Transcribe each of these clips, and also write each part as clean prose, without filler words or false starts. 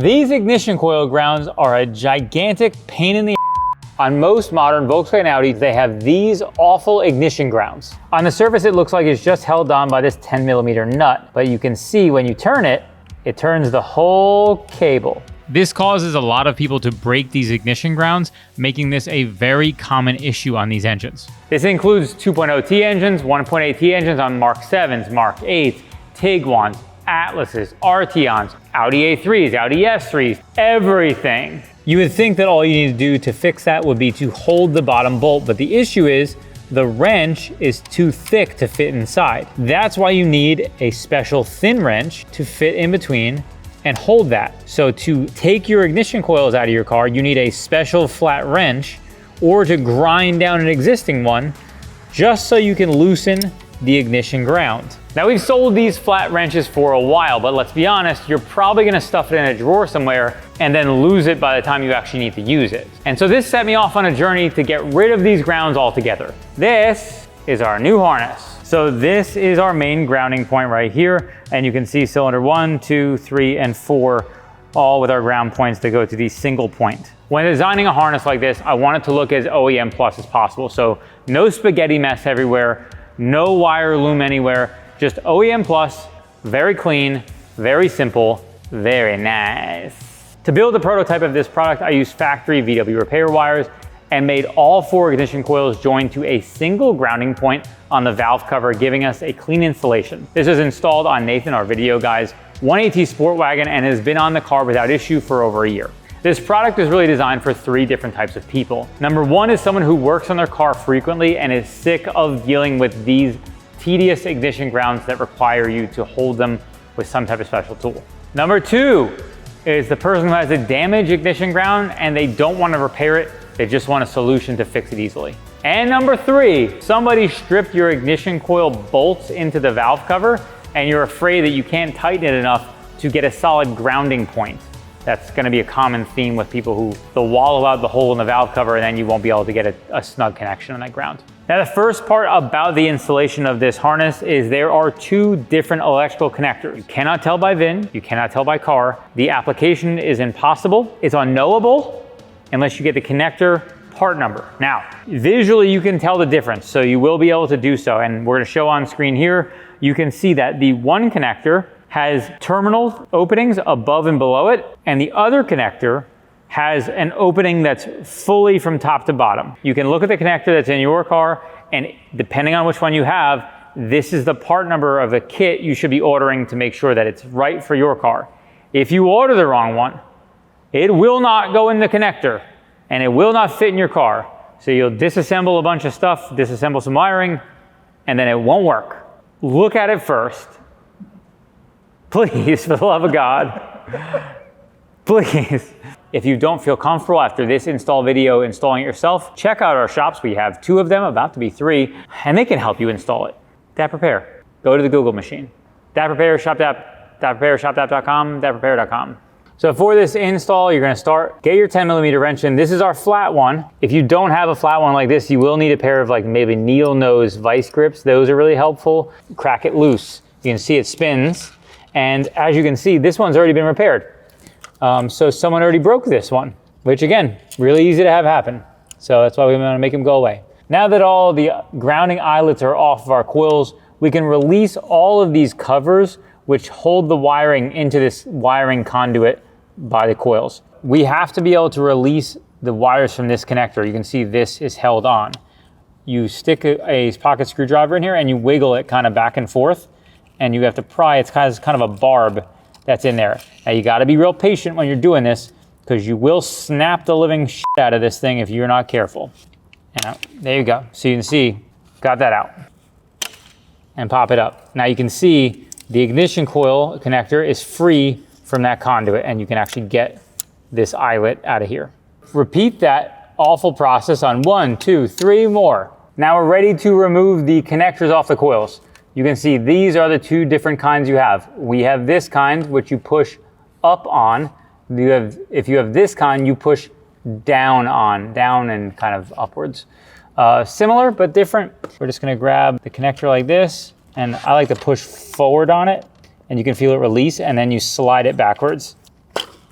These ignition coil grounds are a gigantic pain in the on most modern Volkswagen Audis. They have these awful ignition grounds. On the surface, it looks like it's just held on by this 10mm nut, but you can see when you turn it, it turns the whole cable. This causes a lot of people to break these ignition grounds, making this a very common issue on these engines. This includes 2.0T engines, 1.8T engines on Mark 7s, Mark 8s, Tiguans, Atlases, Arteons, Audi A3s, Audi S3s, everything. You would think that all you need to do to fix that would be to hold the bottom bolt, but the issue is the wrench is too thick to fit inside. That's why you need a special thin wrench to fit in between and hold that. So to take your ignition coils out of your car, you need a special flat wrench, or to grind down an existing one just so you can loosen the ignition ground. Now, we've sold these flat wrenches for a while, but let's be honest, you're probably gonna stuff it in a drawer somewhere and then lose it by the time you actually need to use it. And so this set me off on a journey to get rid of these grounds altogether. This is our new harness. So this is our main grounding point right here, and you can see cylinder 1, 2, 3, and 4, all with our ground points that go to the single point. When designing a harness like this, I want it to look as OEM plus as possible. So no spaghetti mess everywhere, no wire loom anywhere, just OEM plus, very clean, very simple, very nice. To build the prototype of this product, I used factory VW repair wires and made all 4 ignition coils join to a single grounding point on the valve cover, giving us a clean installation. This is installed on Nathan, our video guy's 180 Sport Wagon, and has been on the car without issue for over a year. This product is really designed for 3 different types of people. Number 1 is someone who works on their car frequently and is sick of dealing with these tedious ignition grounds that require you to hold them with some type of special tool. Number 2 is the person who has a damaged ignition ground and they don't want to repair it, they just want a solution to fix it easily. And number 3, somebody stripped your ignition coil bolts into the valve cover and you're afraid that you can't tighten it enough to get a solid grounding point. That's going to be a common theme with people who they'll wallow out the hole in the valve cover and then you won't be able to get a snug connection on that ground. Now, the first part about the installation of this harness is there are 2 different electrical connectors. You cannot tell by VIN, you cannot tell by car. The application is impossible. It's unknowable unless you get the connector part number. Now, visually you can tell the difference, so you will be able to do so. And we're going to show on screen here, you can see that the one connector has terminal openings above and below it, and the other connector has an opening that's fully from top to bottom. You can look at the connector that's in your car, and depending on which one you have, this is the part number of the kit you should be ordering to make sure that it's right for your car. If you order the wrong one, it will not go in the connector, and it will not fit in your car. So you'll disassemble a bunch of stuff, disassemble some wiring, and then it won't work. Look at it first. Please, for the love of God, please. If you don't feel comfortable after this install video installing it yourself, check out our shops. We have 2 of them, about to be 3, and they can help you install it. DAP Repair. Go to the Google machine. DAP Repair, shop.com, daprepair.com. So for this install, you're going to start, get your 10mm wrench in. This is our flat one. If you don't have a flat one like this, you will need a pair of like maybe needle nose vice grips. Those are really helpful. Crack it loose. You can see it spins. And as you can see, this one's already been repaired. So someone already broke this one, which again, really easy to have happen. So that's why we want to make them go away. Now that all the grounding eyelets are off of our coils, we can release all of these covers which hold the wiring into this wiring conduit by the coils. We have to be able to release the wires from this connector. You can see this is held on. You stick a pocket screwdriver in here and you wiggle it kind of back and forth, and you have to pry. It's kind of a barb that's in there. Now you got to be real patient when you're doing this because you will snap the living shit out of this thing if you're not careful. And there you go. So you can see, got that out and pop it up. Now you can see the ignition coil connector is free from that conduit and you can actually get this eyelet out of here. Repeat that awful process on 1, 2, 3 more. Now we're ready to remove the connectors off the coils. You can see these are the 2 different kinds you have. We have this kind, which you push up on. If you have this kind, you push down on, down and kind of upwards. Similar, but different. We're just gonna grab the connector like this, and I like to push forward on it, and you can feel it release, and then you slide it backwards.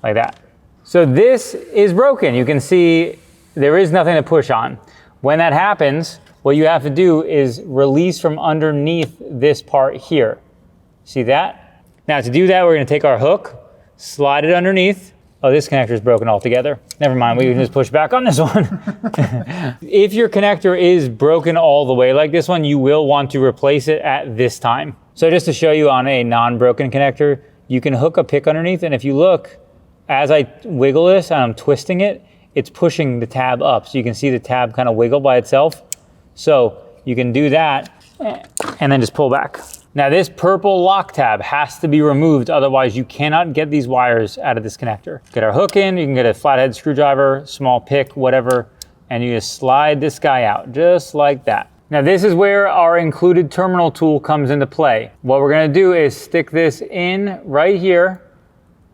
like that. So this is broken. You can see there is nothing to push on. When that happens, what you have to do is release from underneath this part here. See that? Now to do that, we're gonna take our hook, slide it underneath. Oh, this connector is broken altogether. Never mind, we can just push back on this one. If your connector is broken all the way like this one, you will want to replace it at this time. So just to show you on a non-broken connector, you can hook a pick underneath, and if you look, as I wiggle this and I'm twisting it, it's pushing the tab up. So you can see the tab kind of wiggle by itself. So you can do that and then just pull back. Now this purple lock tab has to be removed, otherwise you cannot get these wires out of this connector. Get our hook in, you can get a flathead screwdriver, small pick, whatever, and you just slide this guy out, just like that. Now this is where our included terminal tool comes into play. What we're gonna do is stick this in right here,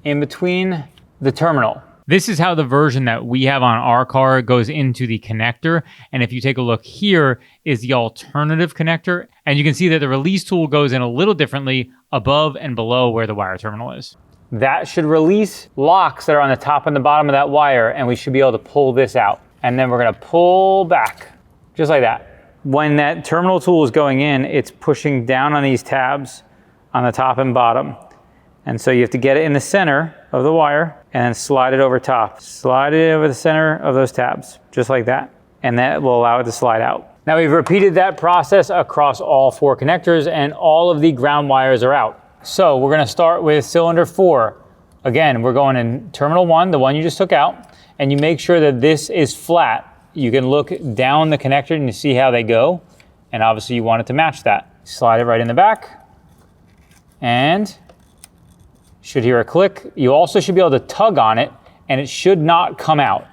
in between the terminal. This is how the version that we have on our car goes into the connector. And if you take a look, here is the alternative connector. And you can see that the release tool goes in a little differently above and below where the wire terminal is. That should release locks that are on the top and the bottom of that wire, and we should be able to pull this out. And then we're gonna pull back, just like that. When that terminal tool is going in, it's pushing down on these tabs on the top and bottom. And so you have to get it in the center of the wire and then slide it over top. Slide it over the center of those tabs, just like that. And that will allow it to slide out. Now we've repeated that process across all 4 connectors, and all of the ground wires are out. So we're gonna start with cylinder 4. Again, we're going in terminal 1, the one you just took out, and you make sure that this is flat. You can look down the connector and you see how they go. And obviously you want it to match that. Slide it right in the back, and should hear a click. You also should be able to tug on it, and it should not come out.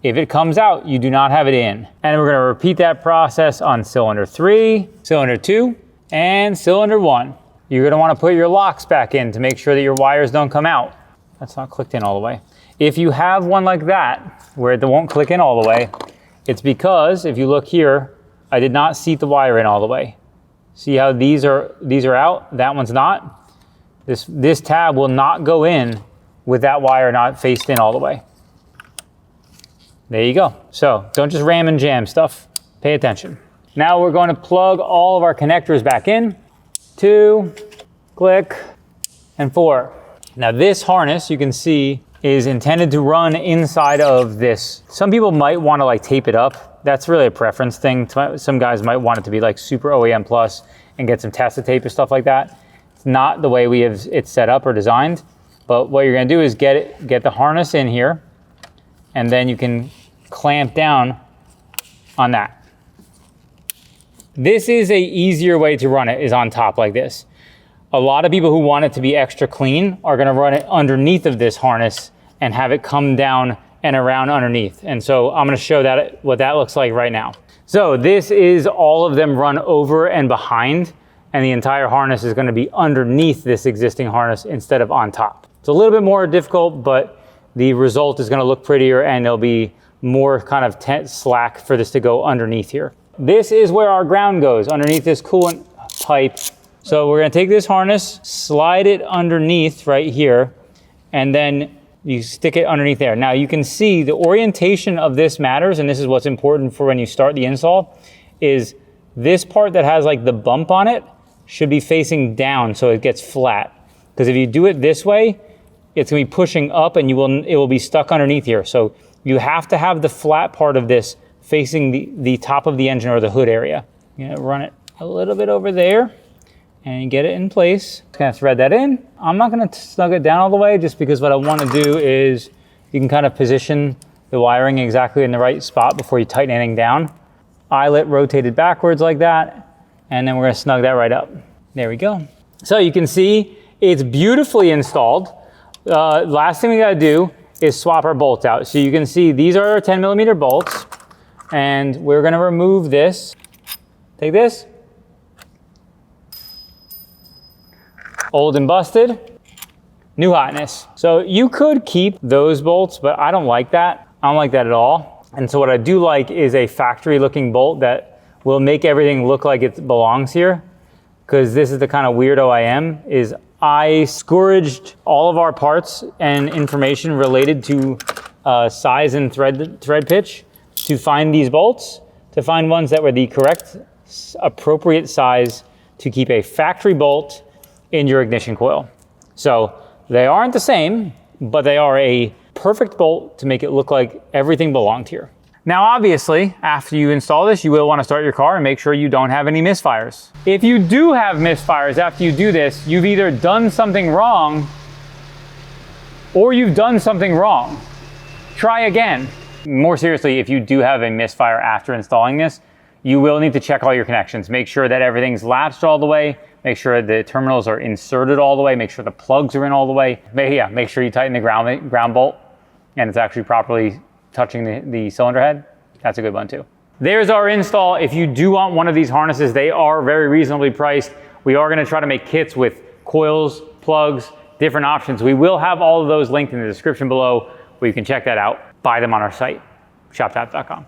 If it comes out, you do not have it in. And we're gonna repeat that process on cylinder 3, cylinder 2, and cylinder 1. You're gonna wanna put your locks back in to make sure that your wires don't come out. That's not clicked in all the way. If you have one like that, where it won't click in all the way, it's because, if you look here, I did not seat the wire in all the way. See how these are out, that one's not? This tab will not go in with that wire not faced in all the way. There you go. So don't just ram and jam stuff. Pay attention. Now we're going to plug all of our connectors back in. 2, click, and 4. Now this harness, you can see, is intended to run inside of this. Some people might want to like tape it up. That's really a preference thing. Some guys might want it to be like super OEM plus and get some Testa tape or stuff like that. It's not the way we have it set up or designed, but what you're gonna do is get the harness in here, and then you can clamp down on that. This is a easier way to run it, is on top like this. A lot of people who want it to be extra clean are gonna run it underneath of this harness and have it come down and around underneath. And so I'm gonna show that what that looks like right now. So this is all of them run over and behind, and the entire harness is gonna be underneath this existing harness instead of on top. It's a little bit more difficult, but the result is gonna look prettier, and there'll be more kind of slack for this to go underneath here. This is where our ground goes, underneath this coolant pipe. So we're gonna take this harness, slide it underneath right here, and then you stick it underneath there. Now you can see the orientation of this matters, and this is what's important for when you start the install, is this part that has like the bump on it should be facing down so it gets flat. Because if you do it this way, it's gonna be pushing up and it will be stuck underneath here. So you have to have the flat part of this facing the top of the engine or the hood area. You're gonna run it a little bit over there and get it in place. Just gonna thread that in. I'm not gonna snug it down all the way, just because what I wanna do is you can kind of position the wiring exactly in the right spot before you tighten anything down. Eyelet rotated backwards like that, and then we're gonna snug that right up. There we go. So you can see it's beautifully installed. Last thing we gotta do is swap our bolts out. So you can see these are our 10mm bolts, and we're gonna remove this. Take this. Old and busted, new hotness. So you could keep those bolts, but I don't like that. I don't like that at all. And so what I do like is a factory looking bolt that will make everything look like it belongs here. Because this is the kind of weirdo I am, is I scourged all of our parts and information related to size and thread pitch to find these bolts, to find ones that were the correct, appropriate size to keep a factory bolt in your ignition coil. So they aren't the same, but they are a perfect bolt to make it look like everything belonged here. Now, obviously, after you install this, you will want to start your car and make sure you don't have any misfires. If you do have misfires after you do this, you've either done something wrong or you've done something wrong. Try again. More seriously, if you do have a misfire after installing this, you will need to check all your connections. Make sure that everything's latched all the way. Make sure the terminals are inserted all the way. Make sure the plugs are in all the way. Make sure you tighten the ground bolt and it's actually properly touching the cylinder head. That's a good one too. There's our install. If you do want one of these harnesses, they are very reasonably priced. We are gonna try to make kits with coils, plugs, different options. We will have all of those linked in the description below where you can check that out. Buy them on our site, shoptap.com.